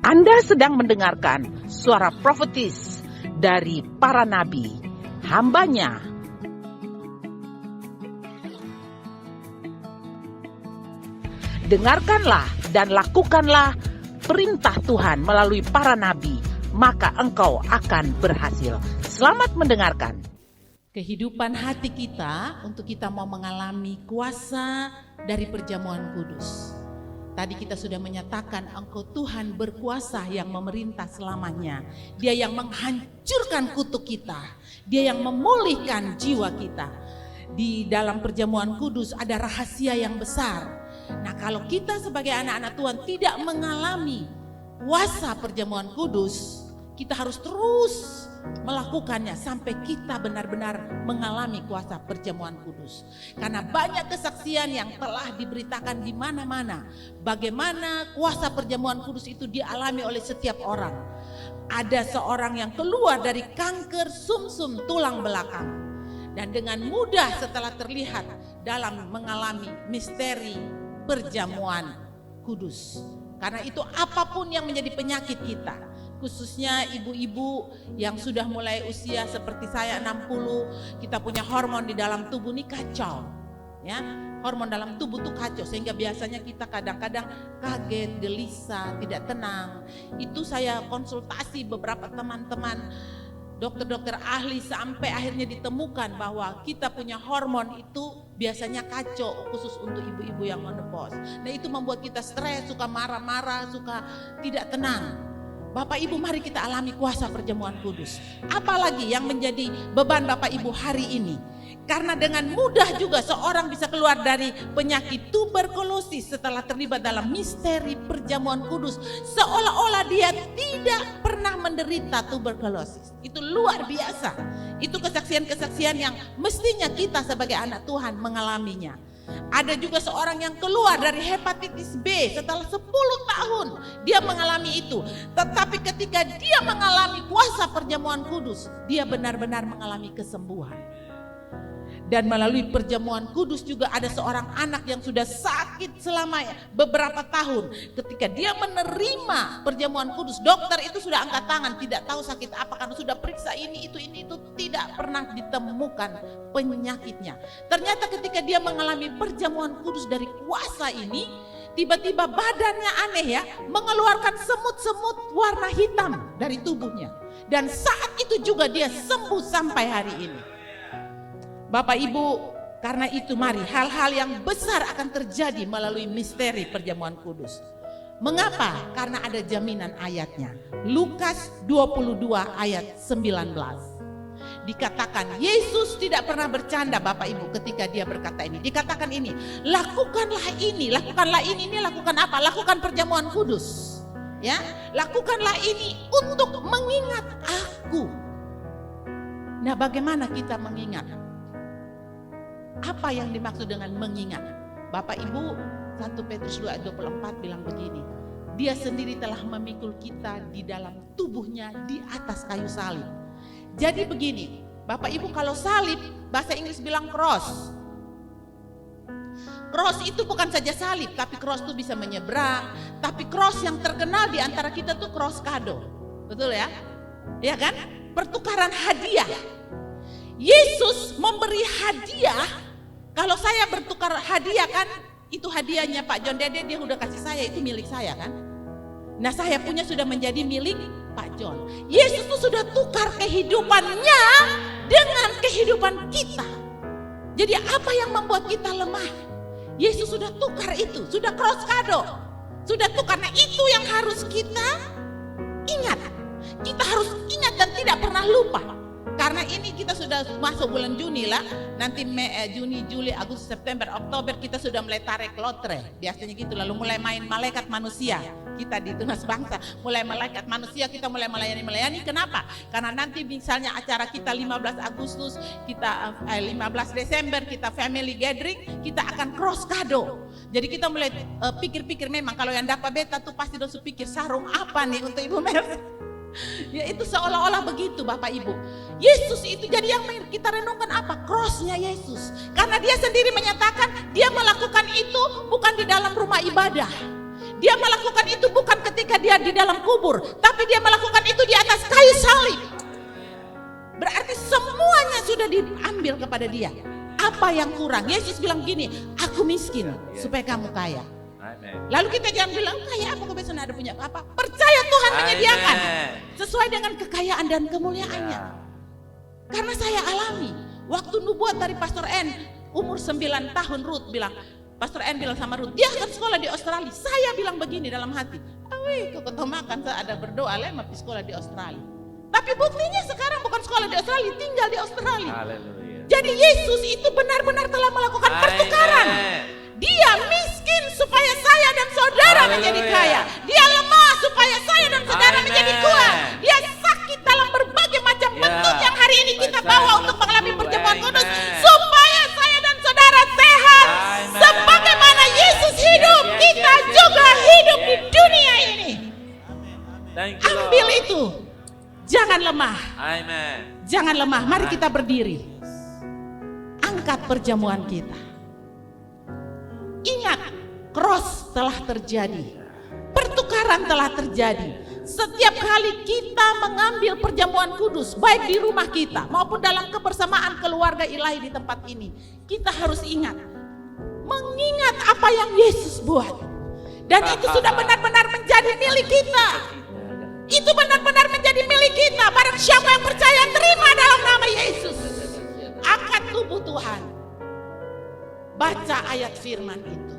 Anda sedang mendengarkan suara profetis dari para nabi, hambanya. Dengarkanlah dan lakukanlah perintah Tuhan melalui para nabi, maka engkau akan berhasil. Selamat mendengarkan. Kehidupan hati kita untuk kita mau mengalami kuasa dari perjamuan kudus. Tadi kita sudah menyatakan engkau Tuhan berkuasa yang memerintah selamanya. Dia yang menghancurkan kutuk kita. Dia yang memulihkan jiwa kita. Di dalam perjamuan kudus ada rahasia yang besar. Nah, kalau kita sebagai anak-anak Tuhan tidak mengalami kuasa perjamuan kudus, kita harus terus melakukannya sampai kita benar-benar mengalami kuasa perjamuan kudus. Karena banyak kesaksian yang telah diberitakan di mana-mana, bagaimana kuasa perjamuan kudus itu dialami oleh setiap orang. Ada seorang yang keluar dari kanker sumsum tulang belakang, dan dengan mudah setelah terlihat dalam mengalami misteri perjamuan kudus. Karena itu apapun yang menjadi penyakit kita, khususnya ibu-ibu yang sudah mulai usia seperti saya 60, kita punya hormon di dalam tubuh ini kacau. Ya, hormon dalam tubuh tuh kacau sehingga biasanya kita kadang-kadang kaget, gelisah, tidak tenang. Itu saya konsultasi beberapa teman-teman dokter-dokter ahli sampai akhirnya ditemukan bahwa kita punya hormon itu biasanya kacau, khusus untuk ibu-ibu yang menopause. Nah, itu membuat kita stres, suka marah-marah, suka tidak tenang. Bapak Ibu, mari kita alami kuasa perjamuan kudus. Apalagi yang menjadi beban Bapak Ibu hari ini. Karena dengan mudah juga seorang bisa keluar dari penyakit tuberkulosis setelah terlibat dalam misteri perjamuan kudus. Seolah-olah dia tidak pernah menderita tuberkulosis. Itu luar biasa. Itu kesaksian-kesaksian yang mestinya kita sebagai anak Tuhan mengalaminya. Ada juga seorang yang keluar dari hepatitis B setelah 10 tahun dia mengalami itu. Tetapi ketika dia mengalami kuasa perjamuan kudus, dia benar-benar mengalami kesembuhan. Dan melalui perjamuan kudus juga ada seorang anak yang sudah sakit selama beberapa tahun. Ketika dia menerima perjamuan kudus, dokter itu sudah angkat tangan, tidak tahu sakit apa karena sudah periksa ini itu tidak pernah ditemukan penyakitnya. Ternyata ketika dia mengalami perjamuan kudus dari kuasa ini, tiba-tiba badannya aneh ya, mengeluarkan semut-semut warna hitam dari tubuhnya. Dan saat itu juga dia sembuh sampai hari ini. Bapak Ibu, karena itu mari hal-hal yang besar akan terjadi melalui misteri perjamuan kudus. Mengapa? Karena ada jaminan ayatnya. Lukas 22 ayat 19. Dikatakan Yesus tidak pernah bercanda Bapak Ibu ketika dia berkata ini. Dikatakan ini, lakukanlah ini, lakukan apa? Lakukan perjamuan kudus. Ya, lakukanlah ini untuk mengingat aku. Nah, bagaimana kita mengingat? Apa yang dimaksud dengan mengingat? Bapak Ibu, 1 Petrus 2 ayat 24 bilang begini. Dia sendiri telah memikul kita di dalam tubuhnya di atas kayu salib. Jadi begini, Bapak Ibu, kalau salib bahasa Inggris bilang cross. Cross itu bukan saja salib, tapi cross itu bisa menyeberang. Tapi cross yang terkenal di antara kita tuh cross kado. Betul ya? Ya kan? Pertukaran hadiah. Yesus memberi hadiah. Kalau saya bertukar hadiah kan, itu hadiahnya Pak John Dede, dia udah kasih saya, itu milik saya kan. Nah, saya punya sudah menjadi milik Pak John. Yesus itu sudah tukar kehidupannya dengan kehidupan kita. Jadi apa yang membuat kita lemah? Yesus sudah tukar itu, sudah cross kado. Sudah tukar, nah itu yang harus kita ingat. Kita harus ingat dan tidak pernah lupa. Karena ini kita sudah masuk bulan Juni lah. Nanti Juni, Juli, Agustus, September, Oktober kita sudah mulai tarik lotre. Biasanya gitu, lalu mulai main malaikat manusia. Kita di Tunas Bangsa mulai malaikat manusia, kita mulai melayani. Kenapa? Karena nanti misalnya acara kita 15 Agustus, kita 15 Desember kita family gathering, kita akan cross kado. Jadi kita mulai pikir-pikir, memang kalau yang dapat beta tuh pasti udah pikir sarung apa nih untuk Ibu Mercy. Ya, itu seolah-olah begitu Bapak Ibu. Yesus itu jadi yang kita renungkan apa? Cross-nya Yesus. Karena dia sendiri menyatakan dia melakukan itu bukan di dalam rumah ibadah. Dia melakukan itu bukan ketika ketika dia di dalam kubur, tapi dia melakukan itu di atas kayu salib. Berarti semuanya sudah diambil kepada dia. Apa yang kurang? Yesus bilang gini, aku miskin supaya kamu kaya. Lalu kita jangan bilang, kaya apa kau biasanya ada punya apa? Percaya Tuhan menyediakan sesuai dengan kekayaan dan kemuliaannya. Karena saya alami, waktu nubuat dari Pastor N, umur 9 tahun Ruth bilang, Pastor N bilang sama Ruth, dia akan sekolah di Australia. Saya bilang begini dalam hati, kau ketemakan saya ada berdoa lemah di sekolah di Australia. Tapi buktinya sekarang bukan sekolah di Australia, tinggal di Australia. Haleluya. Jadi Yesus itu benar-benar telah melakukan pertukaran. Dia miskin supaya saya dan saudara menjadi kaya. Dia lemah supaya saya dan saudara menjadi kuat. Dia sakit dalam berbagai macam bentuk yang hari ini kita bawa untuk mengalami perjamuan kudus. Supaya saya dan saudara sehat. Sebagaimana Yesus hidup, kita juga hidup di dunia ini. Ambil itu. Jangan lemah. Amen. Jangan lemah. Mari kita berdiri. Angkat perjamuan kita. Ingat, cross telah terjadi. Pertukaran telah terjadi. Setiap kali kita mengambil perjamuan kudus, baik di rumah kita maupun dalam kebersamaan keluarga ilahi di tempat ini, kita harus ingat, mengingat apa yang Yesus buat. Dan itu sudah benar-benar menjadi milik kita. Itu benar-benar menjadi milik kita. Barang siapa yang percaya, terima dalam nama Yesus. Angkat tubuh Tuhan. Baca ayat firman itu.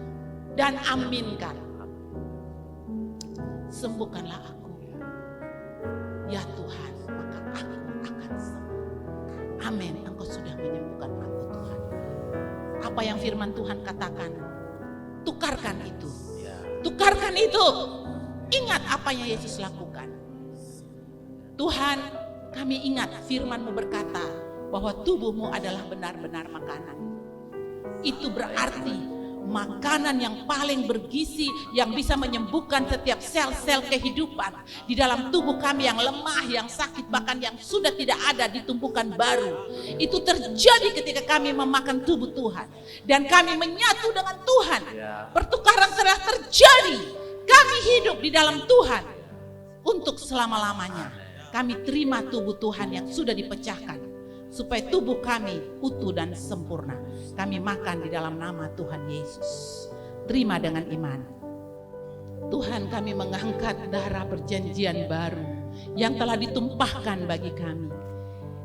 Dan aminkan. Sembuhkanlah aku. Ya Tuhan, maka aku akan sembuh. Amin. Engkau sudah menyembuhkan aku Tuhan. Apa yang firman Tuhan katakan, tukarkan itu. Tukarkan itu. Ingat apa yang Yesus lakukan. Tuhan, kami ingat firman-Mu berkata bahwa tubuh-Mu adalah benar-benar makanan. Itu berarti makanan yang paling bergizi yang bisa menyembuhkan setiap sel-sel kehidupan di dalam tubuh kami yang lemah, yang sakit, bahkan yang sudah tidak ada ditumbuhkan baru. Itu terjadi ketika kami memakan tubuh Tuhan dan kami menyatu dengan Tuhan. Pertukaran telah terjadi. Kami hidup di dalam Tuhan untuk selama-lamanya. Kami terima tubuh Tuhan yang sudah dipecahkan supaya tubuh kami utuh dan sempurna. Kami makan di dalam nama Tuhan Yesus. Terima dengan iman. Tuhan, kami mengangkat darah perjanjian baru yang telah ditumpahkan bagi kami.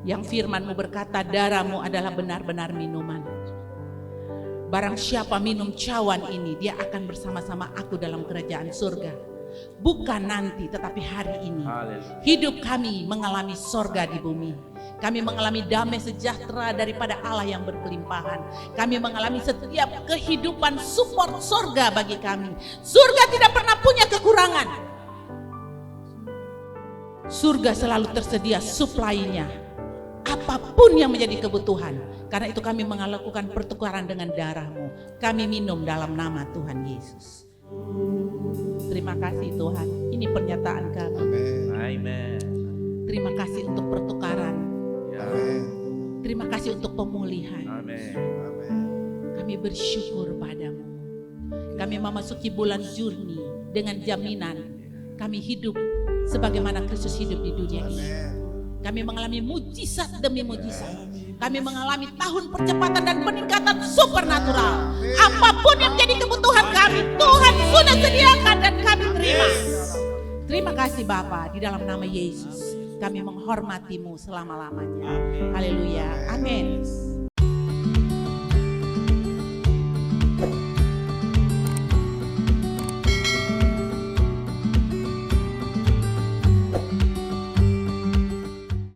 Yang firman-Mu berkata, darah-Mu adalah benar-benar minuman. Barang siapa minum cawan ini, dia akan bersama-sama aku dalam kerajaan surga. Bukan nanti, tetapi hari ini. Hidup kami mengalami sorga di bumi. Kami mengalami damai sejahtera daripada Allah yang berkelimpahan. Kami mengalami setiap kehidupan support sorga bagi kami. Surga tidak pernah punya kekurangan. Surga selalu tersedia supply-nya. Apapun yang menjadi kebutuhan. Karena itu kami melakukan pertukaran dengan darah-Mu. Kami minum dalam nama Tuhan Yesus. Terima kasih Tuhan. Ini pernyataan kami. Amen. Terima kasih untuk pertukaran. Amen. Terima kasih untuk pemulihan. Amen. Kami bersyukur padamu. Kami memasuki bulan Juni dengan jaminan kami hidup sebagaimana Kristus hidup di dunia ini. Kami mengalami mujizat demi mujizat. Kami mengalami tahun percepatan dan peningkatan supernatural. Apapun yang menjadi kebutuhan kami, Tuhan sudah sediakan dan kami terima. Terima kasih Bapa, di dalam nama Yesus. Kami menghormati-Mu selama-lamanya. Haleluya. Amin.